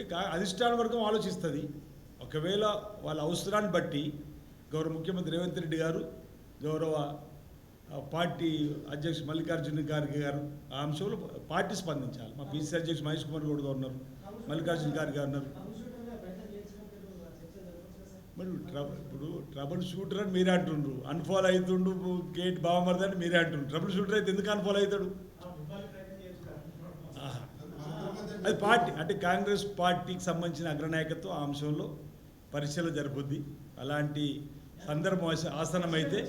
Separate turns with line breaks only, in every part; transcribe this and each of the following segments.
ఇక అధిష్టాన వర్గం ఆలోచిస్తుంది. ఒకవేళ వాళ్ళ అవసరాన్ని బట్టి గౌరవ ముఖ్యమంత్రి రేవంత్ రెడ్డి గారు, గౌరవ పార్టీ అధ్యక్షుడు మల్లికార్జున ఖార్గే గారు ఆ అంశంలో పార్టీ స్పందించాలి. మా పీసీ అధ్యక్షుడు మహేష్ కుమార్ గౌడ్ గారు ఉన్నారు, మల్లికార్జున ఖార్గే గారు ఉన్నారు. మరి ఇప్పుడు ట్రబుల్ షూటర్ అని మీరే అంటుండ్రు, అన్ఫాలో అవుతుండు గేట్ బావమరది అని మీరే అంటుండ్రు. ట్రబుల్ షూటర్ అయితే ఎందుకు అన్ఫాలో అవుతాడు? అది పార్టీ అంటే కాంగ్రెస్ పార్టీకి సంబంధించిన అగ్రనాయకత్వం ఆ అంశంలో పరిశీలన జరుపుద్ది. అలాంటి సందర్భం ఆసనమైతే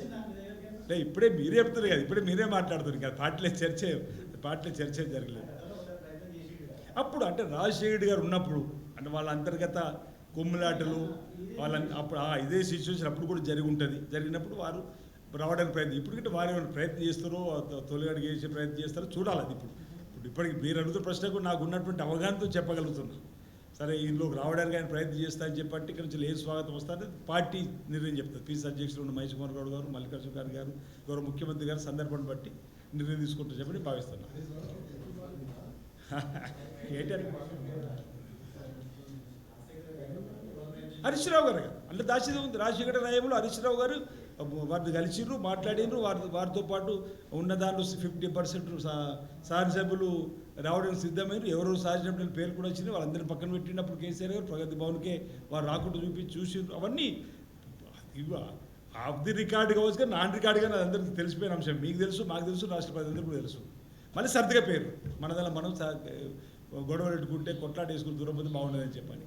ఇప్పుడే మీరే చెప్తారు కదా, ఇప్పుడే మీరే మాట్లాడుతున్నారు కదా, పార్టీలో చర్చ జరగలేదు. అప్పుడు అంటే రాజశేఖర్ గారు ఉన్నప్పుడు అంటే వాళ్ళ అంతర్గత కొమ్ములాటలు వాళ్ళ అప్పుడు ఇదే సిచ్యువేషన్ అప్పుడు కూడా జరిగినప్పుడు వారు రావడానికి ప్రయత్నం, ఇప్పుడు వారు ఏమైనా ప్రయత్నం చేస్తారో తొలిగడికి చేసే ప్రయత్నం చేస్తారో చూడాలి. అది ఇప్పటికి మీరు అడుగుతున్న ప్రశ్నకు నాకు ఉన్నటువంటి అవగాహనతో చెప్పగలుగుతున్నారు. సరే ఇందులోకి రావడానికి ఆయన ప్రయత్నం చేస్తారని చెప్పంటే ఇక్కడ నుంచి ఏ స్వాగతం వస్తారని పార్టీ నిర్ణయం చెప్తుంది. పీసీ అధ్యక్షులు ఉన్న మహేష్ కుమార్ గౌడ్ గారు, మల్లికార్జున ఖార్గే గారు, గౌరవ ముఖ్యమంత్రి గారు సందర్భాన్ని బట్టి నిర్ణయం తీసుకుంటారు చెప్పని భావిస్తున్నాను. ఏంటంటే హరీష్ రావు గారు అంటే దాచిది ఉంది. రాజశేఖర నాయకులు హరీష్ రావు గారు వారిని కలిసిర్రు, మాట్లాడినరు. వారితో పాటు ఉన్న దాంట్లో 50% శాసనసభ్యులు రావడానికి సిద్ధమైనరు. ఎవరో శాసనసభ్యుల పేరు కూడా వచ్చింది. వాళ్ళందరినీ పక్కన పెట్టినప్పుడు కేసీఆర్ గారు ప్రగతి భవన్కే వారు రాకుండా చూసిండ్రు. అవన్నీ ఆఫ్ ది రికార్డు కావచ్చు, కానీ నాన్ రికార్డుగా అది అందరికీ తెలిసిపోయిన అంశం. మీకు తెలుసు, మాకు తెలుసు, రాష్ట్ర ప్రజలందరికీ కూడా తెలుసు. మళ్ళీ సర్దిగా పేరు మనదల మనం గొడవలు పెట్టుకుంటే కొట్లాట వేసుకుని దూరం పోతే బాగుండదని చెప్పని